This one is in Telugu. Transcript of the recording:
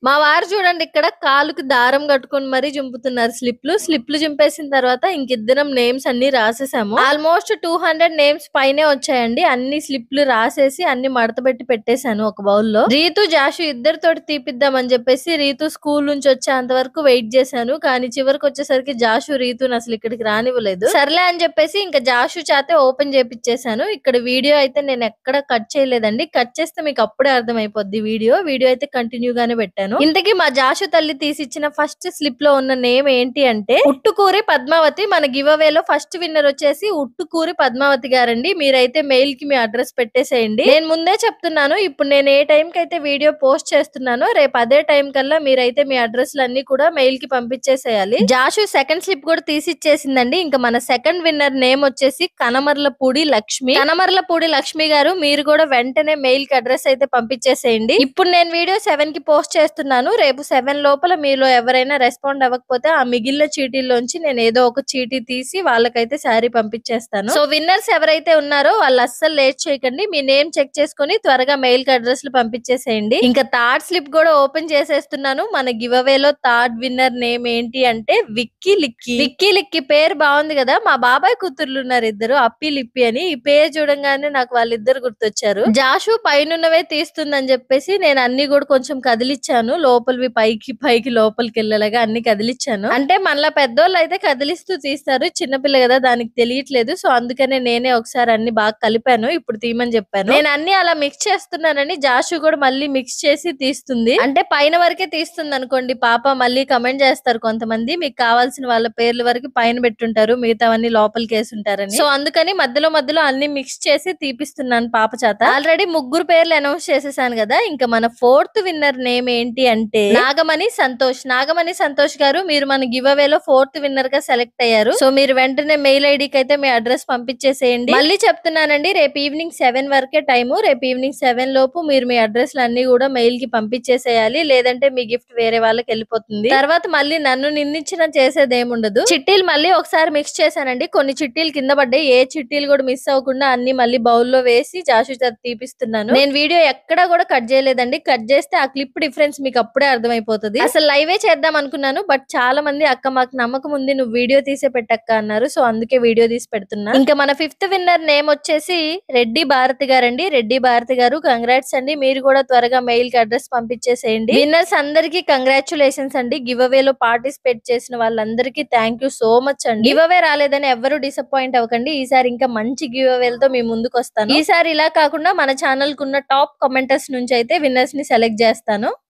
మా వారు చూడండి ఇక్కడ కాలుకి దారం కట్టుకొని మరీ చింపుతున్నారు స్లిప్లు చింపేసిన తర్వాత ఇంకిద్దరం నేమ్స్ అన్ని రాసేసాము. ఆల్మోస్ట్ 200 నేమ్స్ పైనే వచ్చాయండి. అన్ని స్లిప్లు రాసేసి అన్ని మడతపెట్టి పెట్టేశాను ఒక బౌల్లో. రీతు జాషు ఇద్దరితోటి తీపిద్దామని చెప్పేసి రీతు స్కూల్ నుంచి వచ్చేంత వరకు వెయిట్ చేశాను. కానీ చివరికి వచ్చేసరికి జాషు రీతుని అసలు ఇక్కడికి రానివ్వలేదు. సర్లే అని చెప్పేసి ఇంకా జాషు చేతే ఓపెన్ చేపిచ్చేసాను. ఇక్కడ వీడియో అయితే నేను ఎక్కడ కట్ చేయలేదండి. కట్ చేస్తే మీకు అప్పుడే అర్థమైపోద్ది వీడియో అయితే కంటిన్యూ గానే పెట్టాను. ఇంతకీ మా జాషు తల్లి తీసిచ్చిన ఫస్ట్ స్లిప్ లో ఉన్న నేమ్ ఏంటి అంటే ఉట్టుకూరి పద్మావతి. మన గివ్ అవే లో ఫస్ట్ విన్నర్ వచ్చేసి ఉట్టుకూరి పద్మావతి గారండి. మీరైతే మెయిల్ కి మీ అడ్రస్ పెట్టేసేయండి. నేను ముందే చెప్తున్నాను, ఇప్పుడు నేను ఏ టైం కి అయితే వీడియో పోస్ట్ చేస్తున్నానో రేపు అదే టైం కల్లా మీరైతే మీ అడ్రస్ లన్నీ కూడా మెయిల్ కి పంపించేసేయాలి. జాషు సెకండ్ స్లిప్ కూడా తీసిచ్చేసిందండి. ఇంకా మన సెకండ్ విన్నర్ నేమ్ వచ్చేసి కనమర్లపూడి లక్ష్మి. కనమర్లపూడి లక్ష్మి గారు మీరు కూడా వెంటనే మెయిల్ కి అడ్రస్ అయితే పంపించేసేయండి. ఇప్పుడు నేను వీడియో 7 కి పోస్ట్ చేస్తున్నాను. రేపు 7 లోపల మీలో ఎవరైనా రెస్పాండ్ అవ్వకపోతే ఆ మిగిలిన చీటీల్లోంచి నేను ఏదో ఒక చీటీ తీసి వాళ్ళకైతే శారీ పంపించేస్తాను. సో విన్నర్స్ ఎవరైతే ఉన్నారో వాళ్ళు అస్సలు లేట్ చేయకండి. మీ నేమ్ చెక్ చేసుకుని త్వరగా మెయిల్ కి అడ్రస్లు పంపించేసేయండి. ఇంకా థర్డ్ స్లిప్ కూడా ఓపెన్ చేసేస్తున్నాను. మన గివ్ అవే లో థర్డ్ విన్నర్ నేమ్ ఏంటి అంటే విక్కీ లిక్కీ. విక్కీ లిక్కీ పేరు బాగుంది కదా. మా బాబాయ్ కూతుర్లు ఉన్నారు ఇద్దరు, అప్పి లిప్పి అని. ఈ పేరు చూడంగానే నాకు వాళ్ళిద్దరు గుర్తొచ్చారు. జాషు పైనున్నవే తీస్తుందని చెప్పేసి నేను అన్ని కూడా కొంచెం కదిలిచ్చాను. లోపలివి పైకి లోపలికి వెళ్ళేలాగా అన్ని కదిలిచ్చాను. అంటే మనలా పెద్దోళ్ళు అయితే కదిలిస్తూ తీస్తారు, చిన్నపిల్ల కదా దానికి తెలియట్లేదు. సో అందుకనే నేనే ఒకసారి అన్ని బాగా కలిపాను. ఇప్పుడు తీయమని చెప్పాను. నేను అన్ని అలా మిక్స్ చేస్తున్నానని జాషు కూడా మళ్ళీ మిక్స్ చేసి తీస్తుంది. అంటే పైన వరకే తీస్తుంది అనుకోండి పాప. మళ్ళీ కమెంట్ చేస్తారు కొంతమంది, మీకు కావాల్సిన వాళ్ళ పేర్ల వరకు పైన పెట్టుంటారు, మిగతావన్నీ లోపలికి వేసుంటారని. సో అందుకని మధ్యలో అన్ని మిక్స్ చేసి తీపిస్తున్నాను పాప చేత. ఆల్రెడీ ముగ్గురు పేర్లు అనౌన్స్ చేసేసాను కదా. ఇంకా మన ఫోర్త్ విన్నర్ నేమ్ ఏంటి అంటే నాగమణి సంతోష్. నాగమణి సంతోష్ గారు మీరు మన గివ్ అవే లో ఫోర్త్ విన్నర్ గా సెలెక్ట్ అయ్యారు. సో మీరు వెంటనే మెయిల్ ఐడికి అయితే మీ అడ్రస్ పంపించేసేయండి. మళ్ళీ చెప్తున్నానండి, రేపు ఈవినింగ్ 7 వరకే టైము. రేపు ఈవినింగ్ 7 లోపు మీరు మీ అడ్రస్ అన్ని కూడా మెయిల్ కి పంపించేసేయాలి. లేదంటే మీ గిఫ్ట్ వేరే వాళ్ళకి వెళ్ళిపోతుంది. తర్వాత మళ్ళీ నన్ను నిందించిన చేసేది ఏముండదు. చిట్టీలు మళ్ళీ ఒకసారి మిక్స్ చేశానండి. కొన్ని చిట్టీలు కింద పడ్డాయి. ఏ చిట్టీలు కూడా మిస్ అవ్వకుండా అన్ని మళ్ళీ బౌల్లో వేసి జాషు చేత తీపిస్తున్నాను. నేను వీడియో ఎక్కడా కూడా కట్ చేయలేదండి. కట్ చేస్తే ఆ క్లిప్ డిఫరెన్స్ మీకు అప్పుడే అర్థమైపోతుంది. అసలు లైవే చేద్దాం అనుకున్నాను, బట్ చాలా మంది అక్క మాకు నమ్మకం ఉంది నువ్వు వీడియో తీసే పెట్టక్క అన్నారు. సో అందుకే వీడియో తీసి పెడుతున్నా. ఇంకా మన ఫిఫ్త్ విన్నర్ నేమ్ వచ్చేసి రెడ్డి భారతి గారండి. రెడ్డి భారతి గారు కంగ్రాట్స్ అండి. మీరు కూడా త్వరగా మెయిల్ కి అడ్రస్ పంపించేసేయండి. విన్నర్స్ అందరికి కంగ్రాచులేషన్స్ అండి. గివ్ అవే లో పార్టిసిపేట్ చేసిన వాళ్ళందరికీ థ్యాంక్ యూ సో మచ్ అండి. గివ్ అవే రాలేదని ఎవరు డిసప్పాయింట్ అవ్వకండి. ఈసారి ఇంకా మంచి గివ్ అవేలతో మీ ముందుకు వస్తాను. ఈసారి ఇలా కాకుండా మన ఛానల్ కున్న టాప్ కామెంటర్స్ నుంచి అయితే విన్నర్స్ ని సెలెక్ట్ చేస్తాను.